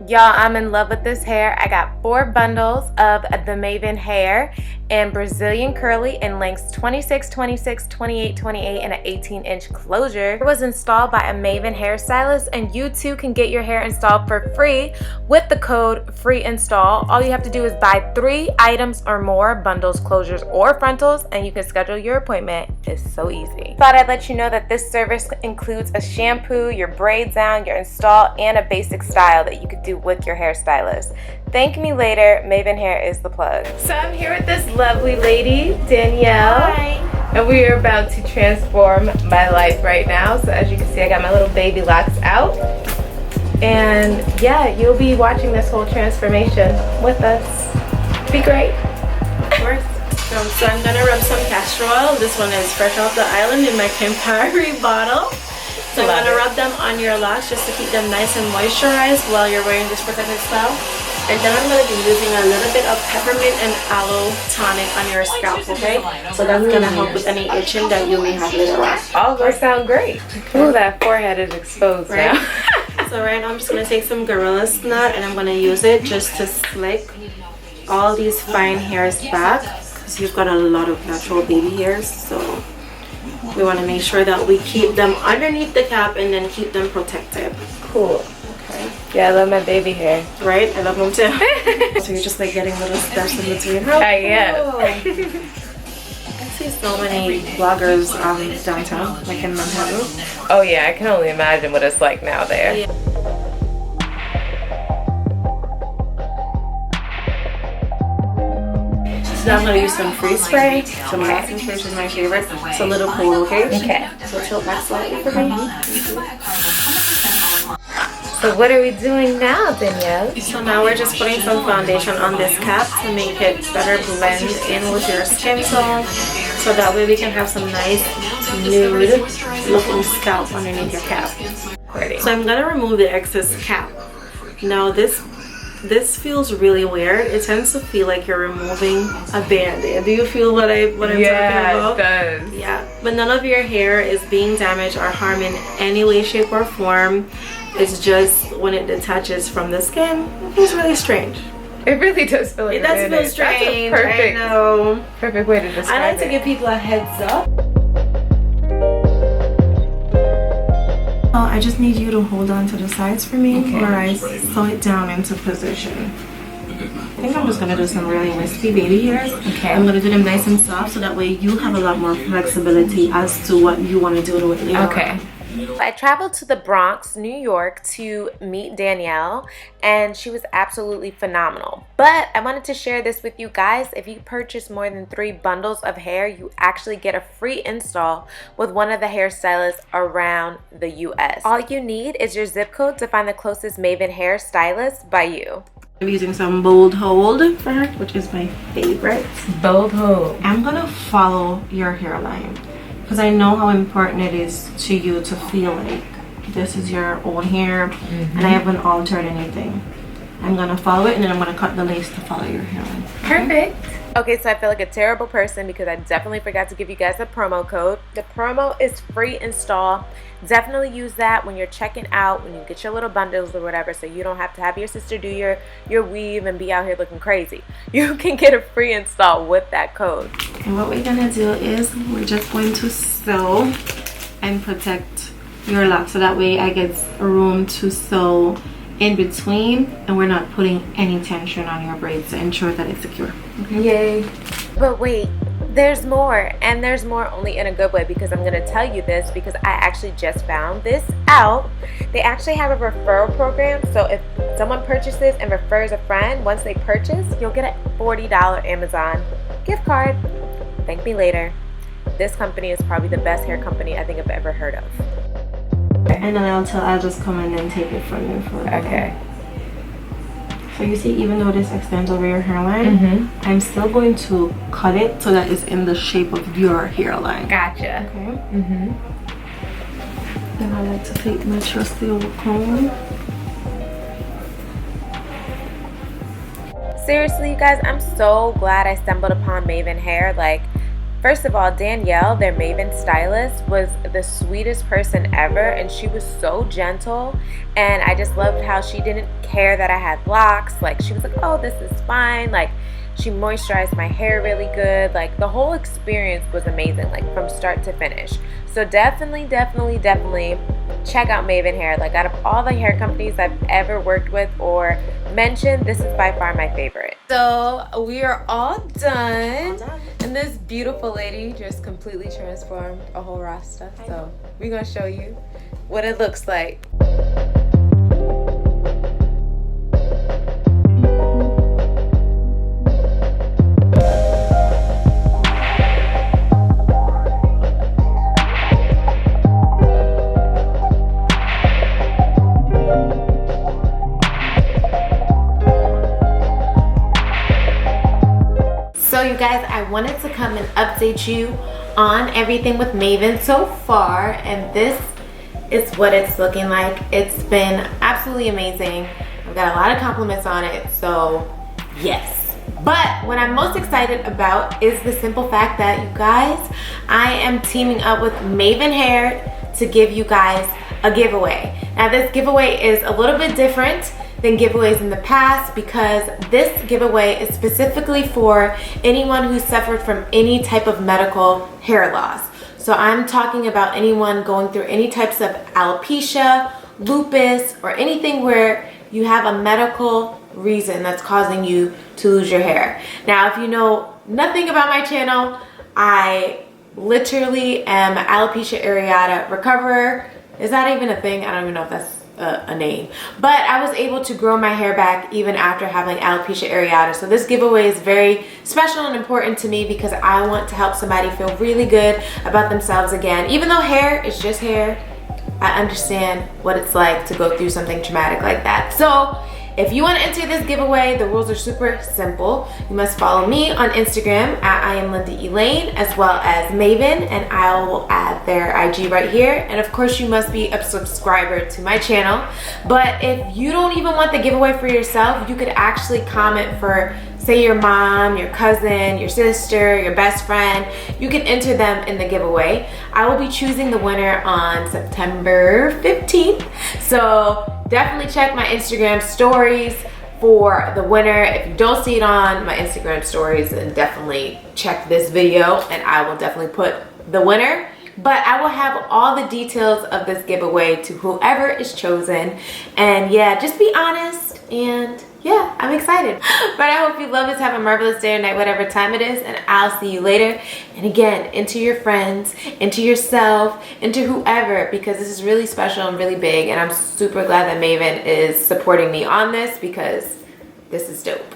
Y'all, I'm in love with this hair. I got 4 bundles of the Mayveen Hair in Brazilian curly in lengths 26, 26, 28, 28, and an 18-inch closure. It was installed by a Mayveen hairstylist, and you too can get your hair installed for free with the code free install. All you have to do is buy 3 items or more, bundles, closures, or frontals, and you can schedule your appointment. It's so easy. Thought I'd let you know that this service includes a shampoo, your braid down, your install, and a basic style that you could do with your hairstylist. Thank me later. Mayveen Hair is the plug. So I'm here with this lovely lady, Danielle. Hi. And we are about to transform my life right now. So as you can see, I got my little baby locks out. And yeah, you'll be watching this whole transformation with us. Be great. Of course. So I'm gonna rub some castor oil. This one is fresh off the island in my Campari bottle. So I'm gonna rub them on your locks just to keep them nice and moisturized while you're wearing this protective style. And then I'm going to be using a little bit of peppermint and aloe tonic on your scalp, okay? So that's going to help with any itching that you may have later on. All those sound great. Ooh, that forehead is exposed right now. So right now I'm just going to take some Gorilla Snot and I'm going to use it just to slick all these fine hairs back, because you've got a lot of natural baby hairs. So we want to make sure that we keep them underneath the cap and then keep them protected. Cool. Yeah, I love my baby hair. Right? I love them too. So you're just like getting little steps in between. I am. I see so many bloggers downtown, like in Manhattan. Oh yeah, I can only imagine what it's like now there. Yeah. So now I'm going to use some freeze spray, some lasting spray, which is my favorite. It's a little cool, okay? Okay. So tilt back slightly for me. So what are we doing now, Danielle? So now we're just putting some foundation on this cap to make it better blend in with your skin tone, so that way we can have some nice nude looking scalp underneath your cap. So I'm gonna remove the excess cap. Now this feels really weird. It tends to feel like you're removing a band-aid. Do you feel what I'm talking about? Yeah, it does. Yeah, but none of your hair is being damaged or harmed in any way, shape, or form. It's just when it detaches from the skin, it feels really strange. It really does feel like it does feel strange. I know. Perfect way to describe it. I like to give people a heads up. I just need you to hold on to the sides for me, okay, where I sew it down into position. I think I'm just going to do some really wispy baby hairs. Okay. I'm going to do them nice and soft so that way you have a lot more flexibility as to what you want to do to it later. Okay. I traveled to the Bronx, New York to meet Danielle, and she was absolutely phenomenal. But I wanted to share this with you guys. If you purchase more than 3 bundles of hair, you actually get a free install with one of the hairstylists around the US. All you need is your zip code to find the closest Mayveen Hair stylist by you. I'm using some Bold Hold for her, which is my favorite. Bold Hold. I'm going to follow your hairline, because I know how important it is to you to feel like this is your own hair, and I haven't altered anything. I'm going to follow it, and then I'm going to cut the lace to follow your hairline. Perfect. Okay, so I feel like a terrible person because I definitely forgot to give you guys a promo code. The promo is free install. Definitely use that when you're checking out, when you get your little bundles or whatever, so you don't have to have your sister do your weave and be out here looking crazy. You can get a free install with that code. And what we're gonna do is we're just going to sew and protect your locks, so that way I get room to sew in between and we're not putting any tension on your braids to ensure that it's secure. Okay? Yay. But wait, there's more, and there's more only in a good way, because I'm going to tell you this because I actually just found this out. They actually have a referral program, so if someone purchases and refers a friend, once they purchase, you'll get a $40 Amazon gift card. Thank me later. This company is probably the best hair company I think I've ever heard of. And then I'll just come in and take it from you for okay. So you see, even though this extends over your hairline, I'm still going to cut it so that it's in the shape of your hairline. Gotcha. Okay. Then I like to take my trusty old comb. Seriously, you guys, I'm so glad I stumbled upon Mayveen Hair. Like, First of all, Danielle, their Mayveen stylist, was the sweetest person ever, and she was so gentle, and I just loved how she didn't care that I had locks. Like, she was like, oh, this is fine. Like, she moisturized my hair really good. Like, the whole experience was amazing, like from start to finish. So definitely check out Mayveen Hair. Like, out of all the hair companies I've ever worked with or mentioned, this is by far my favorite. So we are all done. And this beautiful lady just completely transformed a whole rasta. So we're gonna show you what it looks like. So you guys, I wanted to come and update you on everything with Mayveen so far, and this is what it's looking like. It's been absolutely amazing. I've got a lot of compliments on it, so yes. But what I'm most excited about is the simple fact that, you guys, I am teaming up with Mayveen Hair to give you guys a giveaway. Now this giveaway is a little bit different than giveaways in the past, because this giveaway is specifically for anyone who suffered from any type of medical hair loss. So I'm talking about anyone going through any types of alopecia, lupus, or anything where you have a medical reason that's causing you to lose your hair. Now, if you know nothing about my channel, I literally am an alopecia areata recoverer. Is that even a thing? I don't even know if that's a name, but I was able to grow my hair back even after having alopecia areata. So this giveaway is very special and important to me because I want to help somebody feel really good about themselves again. Even though hair is just hair, I understand what it's like to go through something traumatic like that. So if you want to enter this giveaway, the rules are super simple. You must follow me on Instagram at iamLindaElaine, as well as Mayveen, and I will add their IG right here. And of course, you must be a subscriber to my channel. But if you don't even want the giveaway for yourself, you could actually comment for, say, your mom, your cousin, your sister, your best friend. You can enter them in the giveaway. I will be choosing the winner on September 15th. So definitely check my Instagram stories for the winner. If you don't see it on my Instagram stories, then definitely check this video and I will definitely put the winner. But I will have all the details of this giveaway to whoever is chosen. And yeah, just be honest, and yeah, I'm excited. But I hope you love this. Have a marvelous day or night, whatever time it is, and I'll see you later. And again, into your friends, into yourself, into whoever, because this is really special and really big, and I'm super glad that Mayveen is supporting me on this because this is dope.